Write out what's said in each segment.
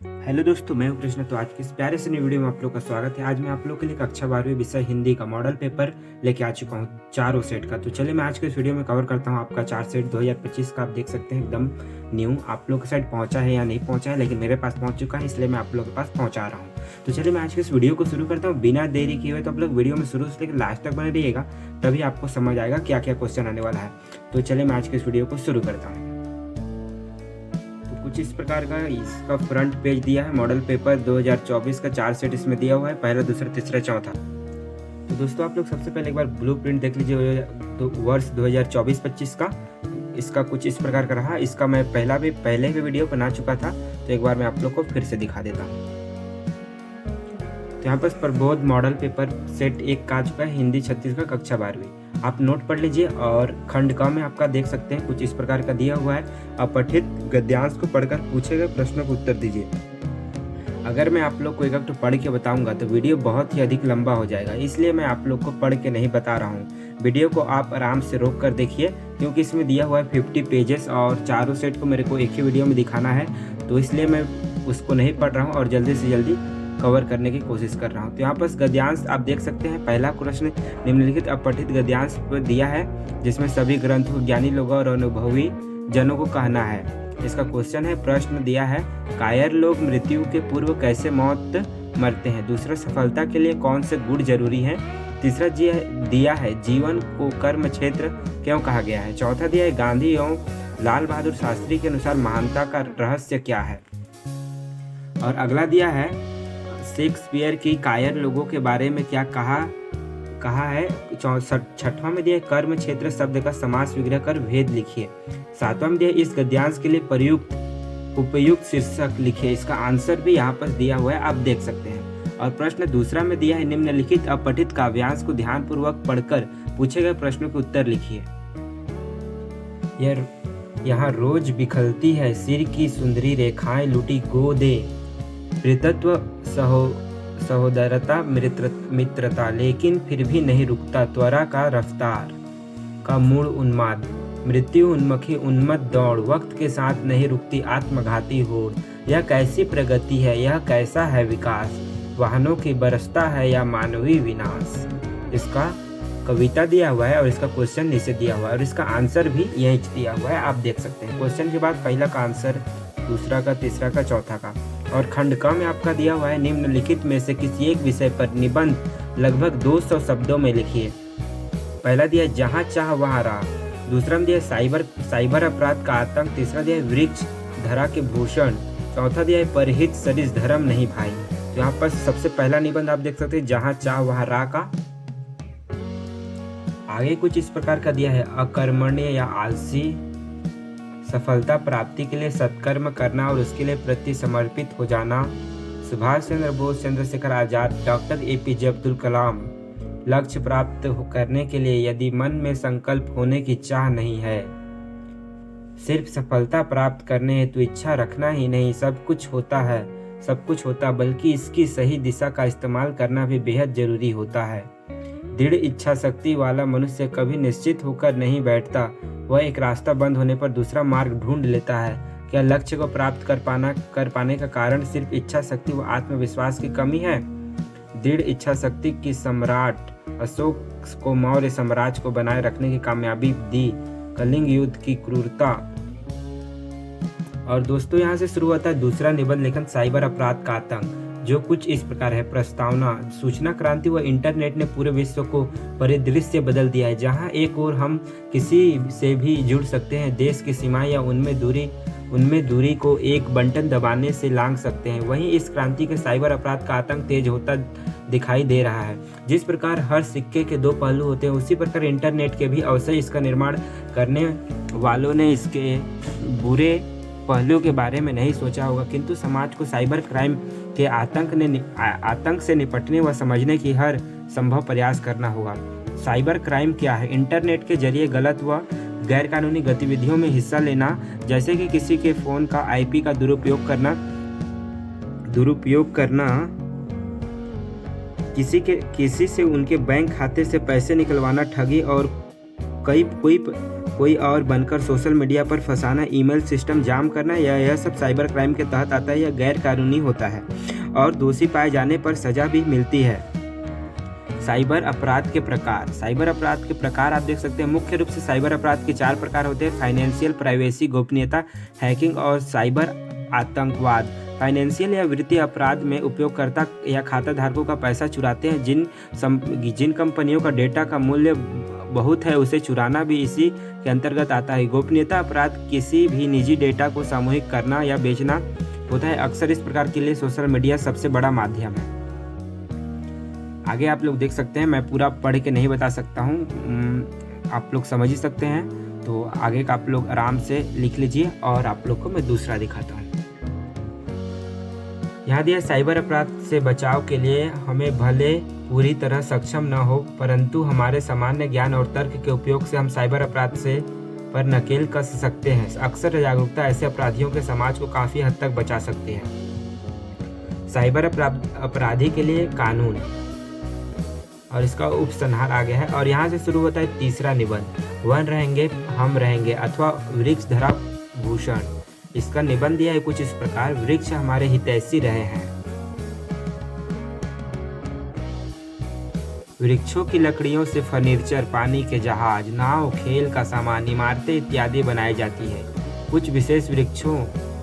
Hello दोस्तों, मैं हूं कृष्ण। तो आज की इस प्यारे से नई वीडियो में आप लोग का स्वागत है। आज मैं आप लोग के लिए कक्षा 12वीं विषय हिंदी का मॉडल पेपर लेके आ चुका हूं चारों सेट का। तो चलिए मैं आज के इस वीडियो में कवर करता हूं आपका 4 सेट 2025 का। आप देख सकते हैं एकदम न्यू। आप लोग के साइड पहुंचा है या नहीं पहुंचा है, लेकिन मेरे पास पहुंच चुका है, इसलिए मैं आप लोग के पास पहुंचा रहा हूँ। तो चलिए मैं आज के इस वीडियो को शुरू करता हूँ बिना देरी किए हुए। तो आप लोग वीडियो में शुरू से लेकर लास्ट तक बने रहिएगा, तभी आपको समझ आएगा क्या क्या क्वेश्चन आने वाला है। तो चलिए मैं आज के इस वीडियो को शुरू करता हूँ। कुछ इस प्रकार का इसका फ्रंट पेज दिया है। मॉडल पेपर 2024 का 4 सेट इसमें दिया हुआ है, पहला, दूसरा, तीसरा, चौथा। तो दोस्तों आप लोग सबसे पहले एक बार ब्लूप्रिंट देख लीजिए तो वर्ष 2024-25 का। इसका कुछ इस प्रकार का रहा। इसका मैं पहले भी वीडियो बना चुका था, तो एक बार मैं आप लोग को फिर से दिखा देता हूँ। तो यहाँ पर प्रबोध मॉडल पेपर सेट 1 का आ चुका है, हिंदी 36 का, कक्षा 12वीं। आप नोट पढ़ लीजिए। और खंड क में आपका देख सकते हैं कुछ इस प्रकार का दिया हुआ है, अपठित गद्यांश को पढ़कर पूछे गए प्रश्नों को उत्तर दीजिए। अगर मैं आप लोग को एक पढ़ के बताऊंगा तो वीडियो बहुत ही अधिक लंबा हो जाएगा, इसलिए मैं आप लोग को पढ़ के नहीं बता रहा हूँ। वीडियो को आप आराम से रोक कर देखिए, क्योंकि इसमें दिया हुआ है 50 पेजेस और चारों सेट को मेरे को एक ही वीडियो में दिखाना है, तो इसलिए मैं उसको नहीं पढ़ रहा हूँ और जल्दी से जल्दी कवर करने की कोशिश कर रहा हूँ। तो यहाँ पर गद्यांश आप देख सकते हैं। पहला प्रश्न निम्नलिखित अपठित गद्यांश पर दिया है, जिसमें सभी ग्रंथों ज्ञानी लोगों और अनुभवी जनों को कहना है। इसका क्वेश्चन है, प्रश्न दिया है, कायर लोग मृत्यु के पूर्व कैसे मौत मरते हैं। दूसरा, सफलता के लिए कौन से गुण जरूरी हैं। तीसरा दिया है, जीवन को कर्म क्षेत्र क्यों कहा गया है। चौथा दिया है, गांधी एवं लाल बहादुर शास्त्री के अनुसार महानता का रहस्य क्या है। और अगला दिया है, शेक्सपियर की कायर लोगों के बारे में क्या कहा है। छठवां में दिया है, कर्म क्षेत्र शब्द का समास विग्रह कर भेद लिखिए। सातवां में दिया है, इस गद्यांश के लिए उपयुक्त शीर्षक लिखिए। इसका आंसर भी यहाँ पर दिया हुआ है, आप देख सकते हैं। और प्रश्न दूसरा में दिया है, निम्नलिखित अपठित काव्यांश को ध्यानपूर्वक पढ़कर पूछे गए प्रश्नों के उत्तर लिखिए। यहाँ रोज बिखरती है सिर की सुंदरी रेखाएं, लुटी गोदे प्रीतत्व सहोदरता मित्रता, लेकिन फिर भी नहीं रुकता त्वरा का रफ्तार का मूड उन्माद, मृत्यु उन्मुखी उन्मत्त दौड़, वक्त के साथ नहीं रुकती आत्मघाती होड़। यह कैसी प्रगति है, यह कैसा है विकास, वाहनों की बरसता है या मानवीय विनाश। इसका कविता दिया हुआ है और इसका क्वेश्चन नीचे दिया हुआ है और इसका आंसर भी यहीं दिया हुआ है, आप देख सकते हैं। क्वेश्चन के बाद पहला का आंसर, दूसरा का, तीसरा का, चौथा का। और खंड क में आपका दिया हुआ है, निम्नलिखित में से किसी एक विषय पर निबंध लगभग 200 शब्दों में लिखिए। पहला दिया है, जहाँ चाह वहाँ राह। दूसरा में दिया है, साइबर अपराध का आतंक। तीसरा दिया है, वृक्ष धरा के भूषण। चौथा दिया है, परहित सरिस धर्म नहीं भाई। तो यहाँ पर सबसे पहला निबंध आप देख सकते हैं, जहाँ चाह वहाँ राह का। आगे कुछ इस प्रकार का दिया है, अकर्मण्य या आलसी, सफलता प्राप्ति के लिए सत्कर्म करना और उसके लिए प्रति समर्पित हो जाना। Subhash Chandra Bose, Chandrashekhar Azad, doctor APJ Abdul Kalam. लक्ष्य प्राप्त करने के लिए यदि मन में संकल्प होने की चाह नहीं है, सिर्फ सफलता प्राप्त करने हेतु इच्छा रखना ही नहीं सब कुछ होता, बल्कि इसकी सही दिशा का इस्तेमाल करना भी बेहद जरूरी होता है। दृढ़ इच्छा शक्ति वाला मनुष्य कभी निश्चित होकर नहीं बैठता, वह एक रास्ता बंद होने पर दूसरा मार्ग ढूंढ लेता है। क्या लक्ष्य को प्राप्त कर पाने का कारण सिर्फ इच्छा शक्ति व आत्मविश्वास की कमी है। दृढ़ इच्छा शक्ति की सम्राट अशोक को मौर्य साम्राज्य को बनाए रखने की कामयाबी दी कलिंग युद्ध की क्रूरता। और दोस्तों यहाँ से शुरू होता है दूसरा निबंध लेखन, साइबर अपराध का आतंक, जो कुछ इस प्रकार है। प्रस्तावना, सूचना क्रांति व इंटरनेट ने पूरे विश्व को परिदृश्य बदल दिया है। जहां एक ओर हम किसी से भी जुड़ सकते हैं, देश की सीमाएं या उनमें दूरी को एक बटन दबाने से लांघ सकते हैं, वहीं इस क्रांति के साइबर अपराध का आतंक तेज होता दिखाई दे रहा है। जिस प्रकार हर सिक्के के 2 पहलू होते हैं, उसी प्रकार इंटरनेट के भी अवश्य इसका निर्माण करने वालों ने इसके बुरे पहलू के बारे में नहीं सोचा होगा, किंतु समाज को साइबर क्राइम के आतंक से निपटने व समझने की हर संभव प्रयास करना होगा। साइबर क्राइम क्या है। इंटरनेट के जरिए गलत व गैरकानूनी गतिविधियों में हिस्सा लेना, जैसे कि किसी के फोन का आईपी का दुरुपयोग करना, किसी से उनके बैंक खाते से पैसे निकलवाना, ठगी और कोई और बनकर सोशल मीडिया पर फंसाना, ईमेल सिस्टम जाम करना, यह सब साइबर क्राइम के तहत आता है। यह गैर कानूनी होता है और दोषी पाए जाने पर सजा भी मिलती है। साइबर अपराध के प्रकार आप देख सकते हैं। मुख्य रूप से साइबर अपराध के 4 प्रकार होते हैं: फाइनेंशियल, प्राइवेसी, गोपनीयता, हैकिंग और साइबर आतंकवाद। फाइनेंशियल या वित्तीय अपराध में उपयोगकर्ता या खाता धारकों का पैसा चुराते हैं। जिन कंपनियों का डेटा का मूल्य बहुत है उसे चुराना भी इसी के अंतर्गत आता है। गोपनीयता अपराध किसी भी निजी डेटा को सामूहिक करना या बेचना होता है। अक्सर इस प्रकार के लिए सोशल मीडिया सबसे बड़ा माध्यम है। आगे आप लोग देख सकते हैं, मैं पूरा पढ़ के नहीं बता सकता हूँ, आप लोग समझ ही सकते हैं, तो आगे का आप लोग आराम से लिख लीजिए और आप लोग को मैं दूसरा दिखाता हूँ। यहाँ दिया, साइबर अपराध से बचाव के लिए हमें भले पूरी तरह सक्षम न हो, परंतु हमारे सामान्य ज्ञान और तर्क के उपयोग से हम साइबर अपराध से पर नकेल कस सकते हैं। अक्सर जागरूकता ऐसे अपराधियों के समाज को काफ़ी हद तक बचा सकती है। साइबर अपराधी के लिए कानून और इसका उपसंहार आ गया है और यहाँ से शुरू होता है तीसरा निबंध, वन रहेंगे हम रहेंगे अथवा वृक्ष धरा भूषण। इसका निबंध दिया है कुछ इस प्रकार: वृक्ष हमारे हितैषी रहे हैं। वृक्षों की लकड़ियों से फर्नीचर, पानी के जहाज, नाव, खेल का सामान, इमारतें इत्यादि बनाई जाती है। कुछ विशेष वृक्षों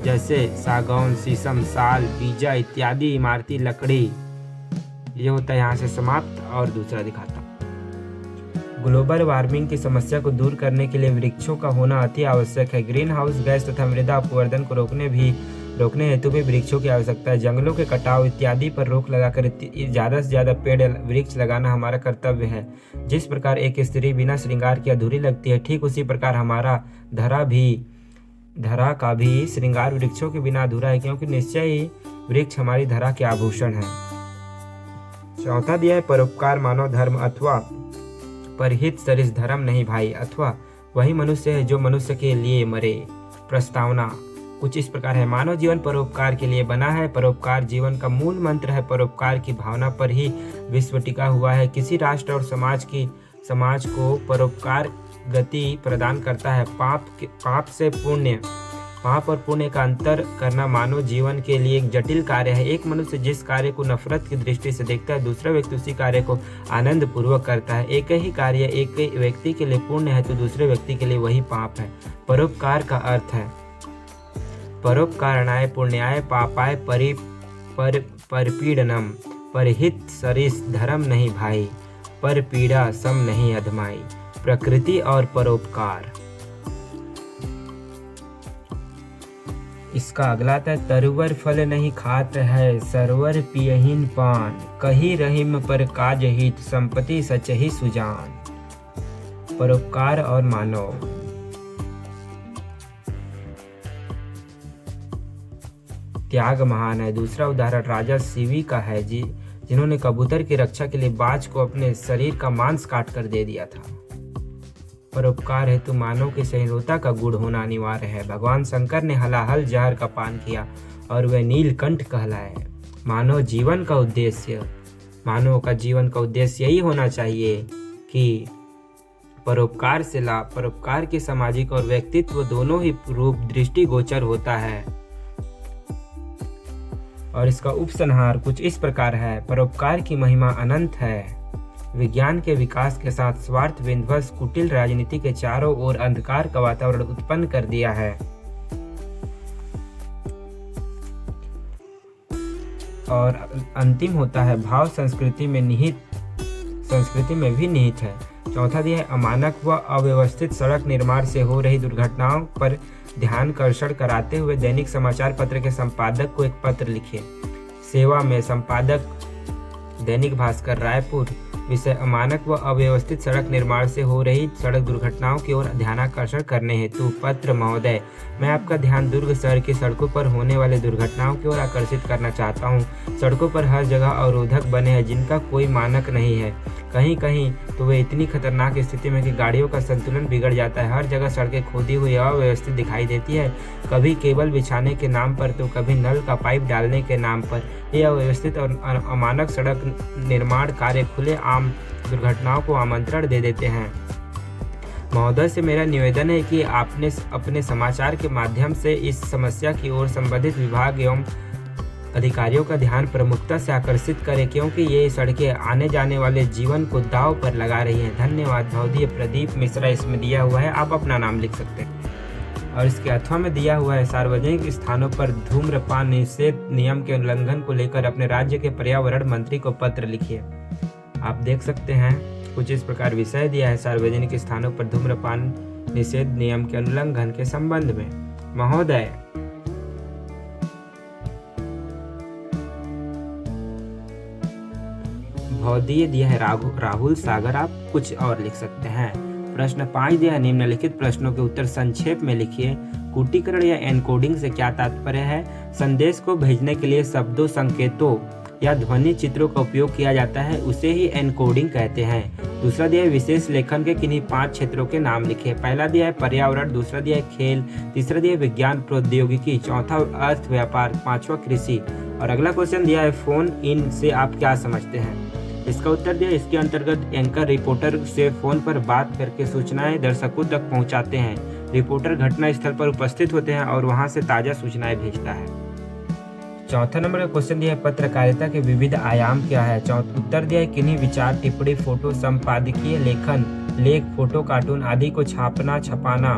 जैसे सागौन, शीशम, साल, बीजा इत्यादि इमारती लकड़ी। ये होता है यहाँ से समाप्त और दूसरा दिखाता हूँ। ग्लोबल वार्मिंग की समस्या को दूर करने के लिए वृक्षों का होना अति आवश्यक है। ग्रीन हाउस गैस तथा मृदा अपवर्तन को रोकने हेतु भी वृक्षों की आवश्यकता है। जंगलों के कटाव इत्यादि पर रोक लगाकर ज़्यादा से ज़्यादा पेड़ वृक्ष लगाना हमारा कर्तव्य है। जिस प्रकार एक स्त्री बिना श्रृंगार की अधूरी लगती है, ठीक उसी प्रकार हमारा धरा का भी श्रृंगार वृक्षों के बिना अधूरा है, क्योंकि निश्चय ही वृक्ष हमारी धरा के आभूषण है। चौथा दिया है, परोपकार मानव धर्म अथवा परहित सरिस धर्म नहीं भाई, अथवा वही मनुष्य है जो मनुष्य के लिए मरे। प्रस्तावना कुछ इस प्रकार है: मानव जीवन परोपकार के लिए बना है। परोपकार जीवन का मूल मंत्र है। परोपकार की भावना पर ही विश्व टिका हुआ है। किसी राष्ट्र और समाज को परोपकार गति प्रदान करता है। पाप और पुण्य का अंतर करना मानव जीवन के लिए एक जटिल कार्य है। एक मनुष्य जिस कार्य को नफरत की दृष्टि से देखता है, दूसरा व्यक्ति उसी कार्य को आनंद पूर्वक करता है। एक ही कार्य एक व्यक्ति के लिए पुण्य है तो दूसरे व्यक्ति के लिए वही पाप है। परोपकार का अर्थ है परोपकारणाय पुण्याय पापाय परपीडनम, परहित सरिस धर्म नहीं भाई, पर पीड़ा सम नहीं अधमाई। प्रकृति और परोपकार। इसका अगला था, तरुवर फल नहीं खात है, सरवर पियहिन पान, कही रहीम पर काज हित, संपत्ति सचहि सुजान। परोपकार और मानव। त्याग महान है। दूसरा उदाहरण राजा शिवी का है जिन्होंने कबूतर की रक्षा के लिए बाज को अपने शरीर का मांस काट कर दे दिया था। परोपकार हेतु मानव की सहिष्णुता का गुण होना अनिवार्य है। भगवान शंकर ने हलाहल जहर का पान किया और वह नीलकंठ कहलाए। मानव का जीवन का उद्देश्य यही होना चाहिए कि परोपकार के सामाजिक और व्यक्तित्व दोनों ही रूप दृष्टिगोचर होता है। और इसका उपसंहार कुछ इस प्रकार है: परोपकार की महिमा अनंत है। विज्ञान के विकास के साथ स्वार्थ विध्वंस कुटिल राजनीति के चारों ओर अंधकार का वातावरण उत्पन्न कर दिया है। और अंतिम होता है, भाव संस्कृति में भी निहित है। चौथा दिया है, अमानक व अव्यवस्थित सड़क निर्माण से हो रही दुर्घटनाओं पर ध्यानाकर्षण कराते हुए दैनिक समाचार पत्र के संपादक को एक पत्र लिखे। सेवा में संपादक, दैनिक भास्कर, रायपुर। विषय अमानक व अव्यवस्थित सड़क निर्माण से हो रही सड़क दुर्घटनाओं की ओर ध्यानाकर्षण करने हेतु पत्र। महोदय, मैं आपका ध्यान दुर्ग शहर की सड़कों पर होने वाले दुर्घटनाओं की ओर आकर्षित करना चाहता हूं। सड़कों पर हर जगह अवरोधक बने हैं जिनका कोई मानक नहीं है। कहीं कहीं तो वे इतनी खतरनाक स्थिति में कि गाड़ियों का संतुलन बिगड़ जाता है। हर जगह सड़कें खोदी हुई अव्यवस्थित दिखाई देती है, कभी केबल बिछाने के नाम पर तो कभी नल का पाइप डालने के नाम पर। ये अव्यवस्थित और अमानक सड़क निर्माण कार्य खुले आम दुर्घटनाओं को आमंत्रण दे देते हैं। महोदय से मेरा निवेदन है कि आपने अपने समाचार के माध्यम से इस समस्या की ओर संबंधित विभाग एवं अधिकारियों का ध्यान प्रमुखता से आकर्षित करें, क्योंकि ये सड़कें आने जाने वाले जीवन को दांव पर लगा रही हैं। धन्यवाद। भवदीय प्रदीप मिश्रा इसमें दिया हुआ है, आप अपना नाम लिख सकते हैं। और इसके अथवा में दिया हुआ है, सार्वजनिक स्थानों पर धूम्रपान निषेध नियम के उल्लंघन को लेकर अपने राज्य के पर्यावरण मंत्री को पत्र लिखिए। आप देख सकते हैं कुछ इस प्रकार विषय दिया है, सार्वजनिक स्थानों पर धूम्रपान निषेध नियम के उल्लंघन के संबंध में। महोदय, भौदीय दिया है राहुल सागर, आप कुछ और लिख सकते हैं। प्रश्न 5 दिया है, निम्नलिखित प्रश्नों के उत्तर संक्षेप में लिखिए। कूटीकरण या एनकोडिंग से क्या तात्पर्य है? संदेश को भेजने के लिए शब्दों, संकेतों या ध्वनि चित्रों का उपयोग किया जाता है, उसे ही एनकोडिंग कहते हैं। दूसरा दिया है, विशेष लेखन के किन्हीं 5 क्षेत्रों के नाम लिखे। पहला दिया है पर्यावरण, दूसरा दिया है खेल, तीसरा दिया है विज्ञान प्रौद्योगिकी, चौथा अर्थ व्यापार, 5वां कृषि। और अगला क्वेश्चन दिया है, फोन इन से आप क्या समझते हैं? इसका उत्तर दिया, इसके अंतर्गत एंकर रिपोर्टर से फोन पर बात करके सूचनाएं दर्शकों तक पहुंचाते हैं। रिपोर्टर घटना स्थल पर उपस्थित होते हैं और वहां से ताजा सूचनाएं भेजता है। चौथा नंबर का क्वेश्चन दिया है, पत्रकारिता के विविध आयाम क्या है? उत्तर दिया है, किन्हीं विचार, टिप्पणी, फोटो, संपादकीय लेखन, लेख, फोटो, कार्टून आदि को छापना, छपाना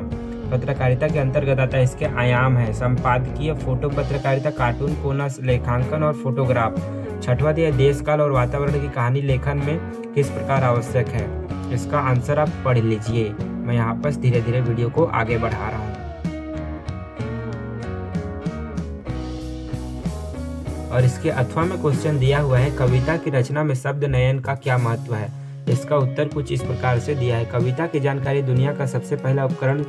पत्रकारिता के अंतर्गत आता है। इसके आयाम है संपादकीय, फोटो पत्रकारिता, कार्टून, पुनः लेखांकन और फोटोग्राफ। छठवां दिया है, देश काल और वातावरण की कहानी लेखन में किस प्रकार आवश्यक है? इसका आंसर आप पढ़ लीजिए। मैं यहाँ पर धीरे धीरे वीडियो को आगे बढ़ा रहा हूँ। और इसके अथवा में क्वेश्चन दिया हुआ है, कविता की रचना में शब्द नयन का क्या महत्व है? इसका उत्तर कुछ इस प्रकार से दिया है, कविता की जानकारी दुनिया का सबसे पहला उपकरण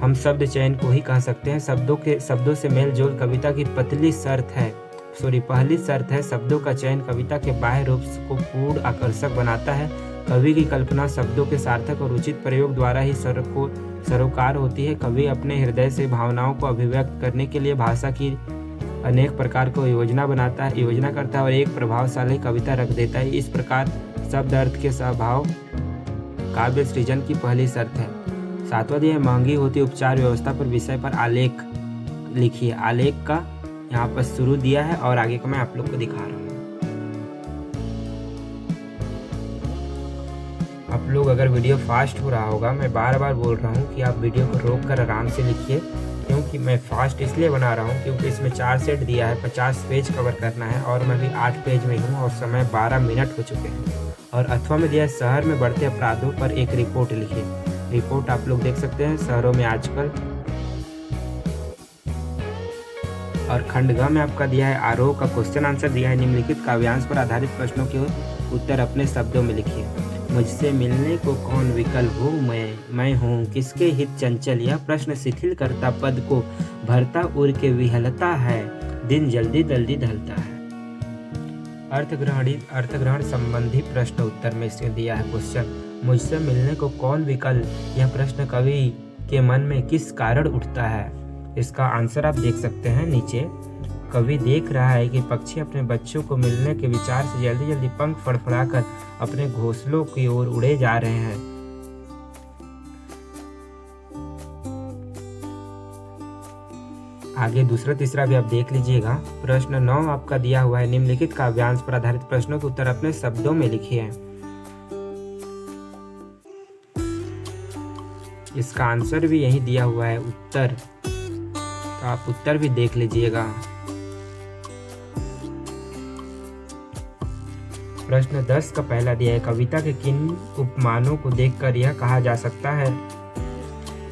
हम शब्द चयन को ही कह सकते हैं। शब्दों से मेल जोल कविता की पहली शर्त है। शब्दों का चयन कविता के बाह्य रूप को पूर्ण आकर्षक बनाता है। कवि की कल्पना शब्दों के सार्थक और उचित प्रयोग द्वारा ही सरोकार होती है। कवि अपने हृदय से भावनाओं को अभिव्यक्त करने के लिए भाषा की अनेक प्रकार को योजना करता है और एक प्रभावशाली कविता रख देता है। इस प्रकार शब्द अर्थ के स्वभाव काव्य सृजन की पहली शर्त है। 7वां दिया है, महंगी होती उपचार व्यवस्था पर विषय पर आलेख लिखिए। आलेख का यहाँ पर शुरू दिया है और आगे का मैं आप लोग को दिखा रहा हूँ। आप लोग अगर वीडियो फास्ट हो रहा होगा, मैं बार बार बोल रहा हूँ कि आप वीडियो को रोक कर आराम से लिखिए, क्योंकि मैं फास्ट इसलिए बना रहा हूँ क्योंकि इसमें 4 सेट दिया है, 50 पेज कवर करना है और मैं भी 8 पेज में हूँ और समय 12 मिनट हो चुके हैं। और अथवा में दिया है, शहर में बढ़ते अपराधों पर एक रिपोर्ट लिखिए। रिपोर्ट आप लोग देख सकते हैं, शहरों में आजकल। और खंड ग में आपका दिया है, आरोह का क्वेश्चन आंसर दिया है, निम्नलिखित काव्यांश पर आधारित प्रश्नों के उत्तर अपने शब्दों में लिखिए। मुझसे मिलने को कौन विकल हो, मैं हूँ किसके हित चंचल, यह प्रश्न शिथिल करता पद को भरता उड़ के विहलता है, दिन जल्दी जल्दी ढलता है। अर्थग्रहण संबंधी प्रश्न उत्तर में इसने दिया है क्वेश्चन, मुझसे मिलने को कौन विकल, यह प्रश्न कवि के मन में किस कारण उठता है? इसका आंसर आप देख सकते हैं नीचे। कवि देख रहा है कि पक्षी अपने बच्चों को मिलने के विचार से जल्दी जल्दी पंख फड़फड़ाकर अपने घोंसलों की ओर उड़े जा रहे हैं। आगे दूसरा तीसरा भी आप देख लीजिएगा। प्रश्न 9 आपका दिया हुआ है, निम्नलिखित काव्यांश पर आधारित प्रश्नों के उत्तर अपने शब्दों में लिखिए। इसका आंसर भी यही दिया हुआ है उत्तर, तो आप उत्तर भी देख लीजिएगा। प्रश्न 10 का पहला दिया है, कविता के किन उपमानों को देखकर यह कहा जा सकता है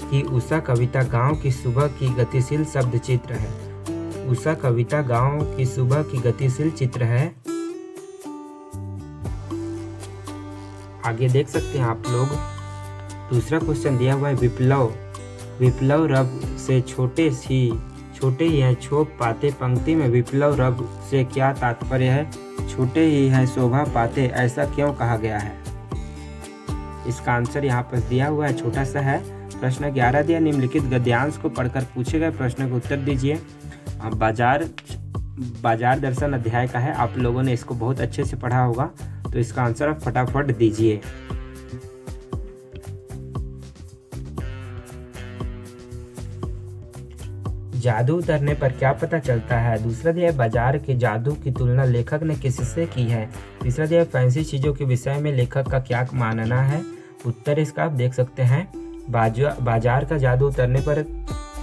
कि उषा कविता गांव की सुबह की गतिशील शब्द चित्र है? उषा कविता गांव की सुबह की गतिशील चित्र है। आगे देख सकते हैं आप लोग। दूसरा क्वेश्चन दिया हुआ है, विप्लव रब से छोटे ही हैं छोप पाते, पंक्ति में विप्लव रब से क्या तात्पर्य है? छोटे ही हैं शोभा पाते, ऐसा क्यों कहा गया है? इसका आंसर यहाँ पर दिया हुआ है, छोटा सा है। प्रश्न 11 दिया, निम्नलिखित गद्यांश को पढ़कर पूछे गए प्रश्न का उत्तर दीजिए। बाजार दर्शन अध्याय का है, आप लोगों ने इसको बहुत अच्छे से पढ़ा होगा, तो इसका आंसर आप फटाफट दीजिए। जादू उतरने पर क्या पता चलता है। दूसरा दिया है बाजार के जादू की तुलना लेखक ने किससे की है। तीसरा दिया है फैंसी चीज़ों के विषय में लेखक का क्या मानना है। उत्तर इसका आप देख सकते हैं। बाजार का जादू उतरने पर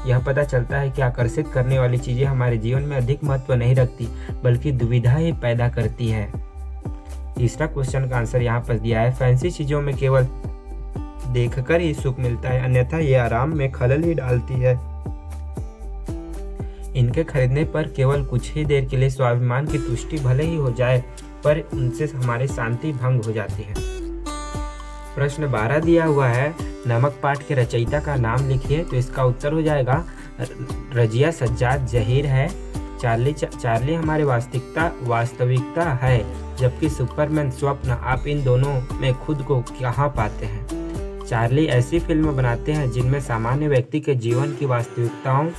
यह पता चलता है कि आकर्षित करने वाली चीज़ें हमारे जीवन में अधिक महत्व नहीं रखती बल्कि दुविधा ही पैदा करती है। तीसरा क्वेश्चन का आंसर यहाँ पर दिया है फैंसी चीज़ों में केवल देखकर ही सुख मिलता है, अन्यथा ये आराम में खलल ही डालती है। इनके खरीदने पर केवल कुछ ही देर के लिए स्वाभिमान की तुष्टि भले ही हो जाए, पर उनसे हमारी शांति भंग हो जाती है। प्रश्न 12 दिया हुआ है नमक पाठ के रचयिता का नाम लिखिए। तो इसका उत्तर हो जाएगा रजिया सज्जाद जहीर है। चार्ली हमारे वास्तविकता है, जबकि सुपरमैन स्वप्न। आप इन दोनों में खुद को कहाँ पाते हैं। चार्ली ऐसी फिल्में बनाते हैं जिनमें सामान्य व्यक्ति के जीवन की वास्तविकताओं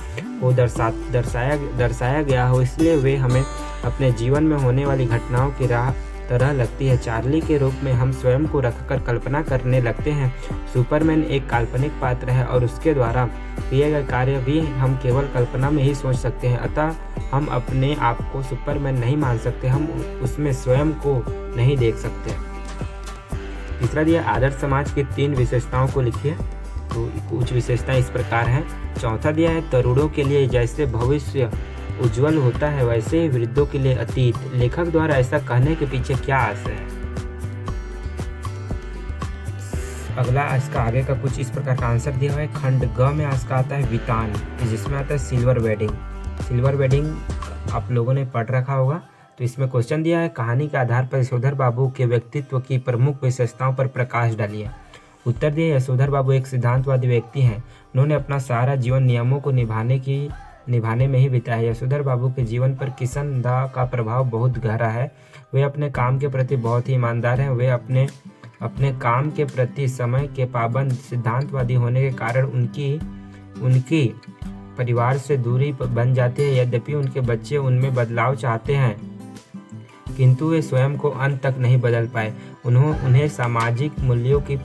को दर्शाया गया हो, इसलिए वे हमें अपने जीवन में होने वाली घटनाओं की राह तरह लगती है। चार्ली के रूप में हम स्वयं को रखकर कल्पना करने लगते हैं। सुपरमैन एक काल्पनिक पात्र है और उसके द्वारा किए गए कार्य भी हम केवल कल्पना में ही सोच सकते हैं, अतः हम अपने आप को सुपरमैन नहीं मान सकते, हम उसमें स्वयं को नहीं देख सकते। तीसरा दिया आदर्श समाज की 3 विशेषताओं को लिखिए। तो कुछ विशेषताएं इस प्रकार हैं। चौथा दिया है तरुणों के लिए जैसे भविष्य उज्जवल होता है वैसे ही वृद्धों के लिए अतीत। लेखक द्वारा ऐसा कहने के पीछे क्या आशय है। अगला इसका आगे का कुछ इस प्रकार का आंसर दिया हुआ है। खंड ग में आज का आता है वितान, जिसमें आता है सिल्वर वेडिंग आप लोगों ने पढ़ रखा होगा। तो इसमें क्वेश्चन दिया है कहानी के आधार पर यशोधर बाबू के व्यक्तित्व की प्रमुख विशेषताओं पर प्रकाश डालिए। उत्तर दिया यशोधर बाबू एक सिद्धांतवादी व्यक्ति हैं। उन्होंने अपना सारा जीवन नियमों को निभाने में ही बिताया। यशोधर बाबू के जीवन पर किशन दा का प्रभाव बहुत गहरा है। वे अपने काम के प्रति बहुत ही ईमानदार हैं। वे अपने काम के प्रति समय के पाबंद सिद्धांतवादी होने के कारण उनकी परिवार से दूरी बन जाती है। यद्यपि उनके बच्चे उनमें बदलाव चाहते हैं, किंतु वे स्वयं को अंत तक नहीं बदल पाए। उन्हें सामाजिक मूल्यों की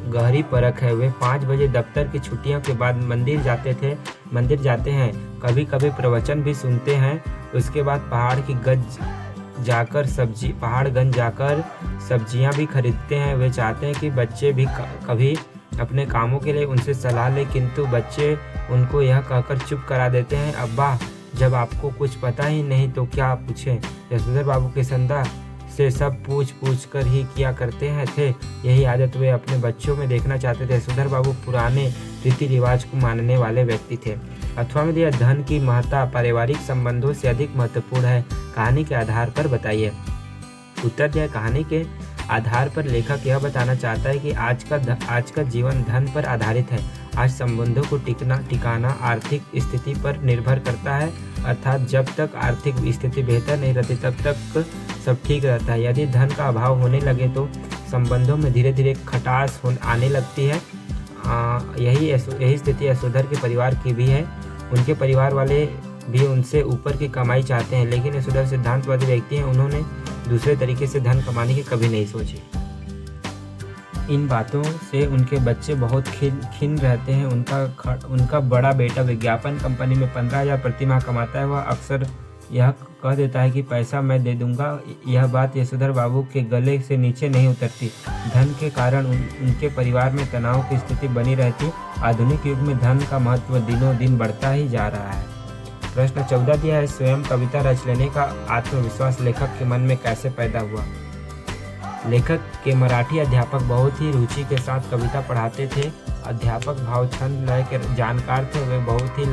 गहरी परख है। वे 5 बजे दफ्तर की छुट्टियों के बाद मंदिर जाते हैं, कभी कभी प्रवचन भी सुनते हैं। उसके बाद पहाड़गंज जाकर सब्जियां भी खरीदते हैं। वे चाहते हैं कि बच्चे भी कभी अपने कामों के लिए उनसे सलाह लें, किंतु बच्चे उनको यह कहकर चुप करा देते हैं, अब्बा जब आपको कुछ पता ही नहीं तो क्या पूछें। यशोधर बाबू के संदा से सब पूछ कर ही किया करते थे। यही आदत वे अपने बच्चों में देखना चाहते थे। यशोधर बाबू पुराने रीति रिवाज को मानने वाले व्यक्ति थे। अथवा में दिया धन की महत्ता पारिवारिक संबंधों से अधिक महत्वपूर्ण है, कहानी के आधार पर बताइए। उत्तर दिया कहानी के आधार पर लेखक यह बताना चाहता है कि आज का जीवन धन पर आधारित है। आज संबंधों को टिकाना आर्थिक स्थिति पर निर्भर करता है, अर्थात जब तक आर्थिक स्थिति बेहतर नहीं रहती तब तक सब ठीक रहता है। यदि धन का अभाव होने लगे तो संबंधों में धीरे धीरे खटास आने लगती है। यही स्थिति यशोधर के परिवार की भी है। उनके परिवार वाले भी उनसे ऊपर की कमाई चाहते हैं, लेकिन यशोधर सिद्धांतवादी व्यक्ति हैं। उन्होंने दूसरे तरीके से धन कमाने की कभी नहीं सोची। इन बातों से उनके बच्चे बहुत खिन्न रहते हैं। उनका बड़ा बेटा विज्ञापन कंपनी में 15,000 प्रति माह कमाता है। वह अक्सर यह कह देता है कि पैसा मैं दे दूंगा। यह बात यशोधर बाबू के गले से नीचे नहीं उतरती। धन के कारण उनके परिवार में तनाव की स्थिति बनी रहती। आधुनिक युग में धन का महत्व दिनों दिन बढ़ता ही जा रहा है। प्रश्न 14 दिया है स्वयं कविता रच लेने का आत्मविश्वास लेखक के मन में कैसे पैदा हुआ। लेखक के मराठी अध्यापक बहुत ही रुचि के साथ कविता पढ़ाते थे। अध्यापक भाव छंद लय के जानकार थे। वे बहुत ही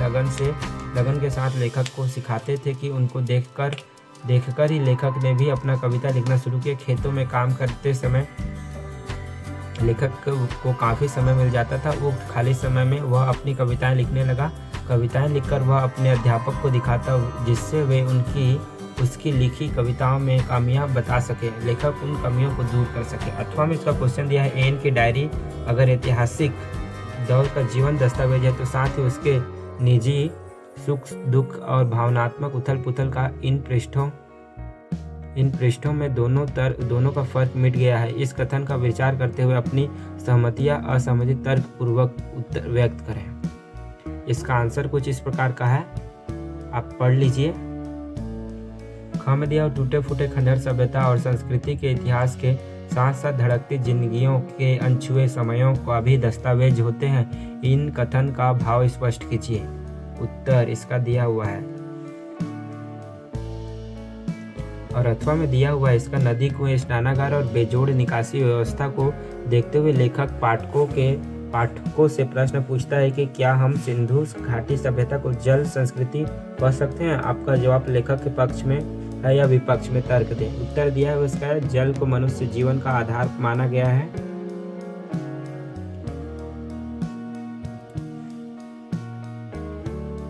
लगन के साथ लेखक को सिखाते थे कि उनको देखकर ही लेखक ने भी अपना कविता लिखना शुरू किया। खेतों में काम करते समय लेखक को काफ़ी समय मिल जाता था। वो खाली समय में वह अपनी कविताएं लिखने लगा। कविताएं लिखकर वह अपने अध्यापक को दिखाता, जिससे वे उसकी लिखी कविताओं में कमियां बता सके, लेखक उन कमियों को दूर कर सके। अथवा में इसका क्वेश्चन दिया है एन की डायरी अगर ऐतिहासिक दौर का जीवन दस्तावेज है तो साथ ही उसके निजी सुख दुख और भावनात्मक उथल पुथल का इन पृष्ठों में दोनों का फर्क मिट गया है। इस कथन का विचार करते हुए अपनी सहमति या असहमति तर्क पूर्वक व्यक्त करें। इसका आंसर कुछ इस प्रकार का है, आप पढ़ लीजिए। ख में दिया टूटे फूटे खंडहर सभ्यता और संस्कृति के इतिहास के साथ साथ धड़कती जिंदगियों के अनछुए समयों का भी दस्तावेज होते हैं। इन कथन का भाव स्पष्ट कीजिए। उत्तर इसका दिया हुआ है। और अथवा में दिया हुआ है इसका नदी कुएं, स्नानागार और बेजोड़ निकासी व्यवस्था को देखते हुए लेखक पाठकों से प्रश्न पूछता है कि क्या हम सिंधु घाटी सभ्यता को जल संस्कृति कह सकते हैं। आपका जवाब लेखक के पक्ष में है या विपक्ष में, तर्क दें। उत्तर दिया है उसका है जल को मनुष्य जीवन का आधार माना गया है।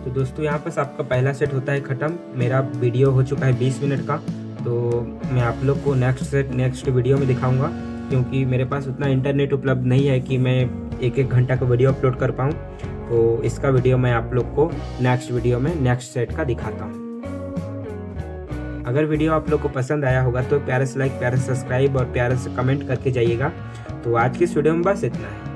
तो दोस्तों यहाँ पर आपका पहला सेट होता है खत्म। मेरा वीडियो हो चुका है 20 मिनट का, तो मैं आप लोग को नेक्स्ट वीडियो में दिखाऊंगा, क्योंकि मेरे पास उतना इंटरनेट उपलब्ध नहीं है कि मैं एक घंटा का वीडियो अपलोड कर पाऊँ। तो इसका वीडियो मैं आप लोग को नेक्स्ट वीडियो में नेक्स्ट सेट का दिखाता हूँ। अगर वीडियो आप लोग को पसंद आया होगा तो प्यारे से लाइक, प्यारे से सब्सक्राइब और प्यारे से कमेंट करके जाइएगा। तो आज की इस वीडियो में बस इतना है।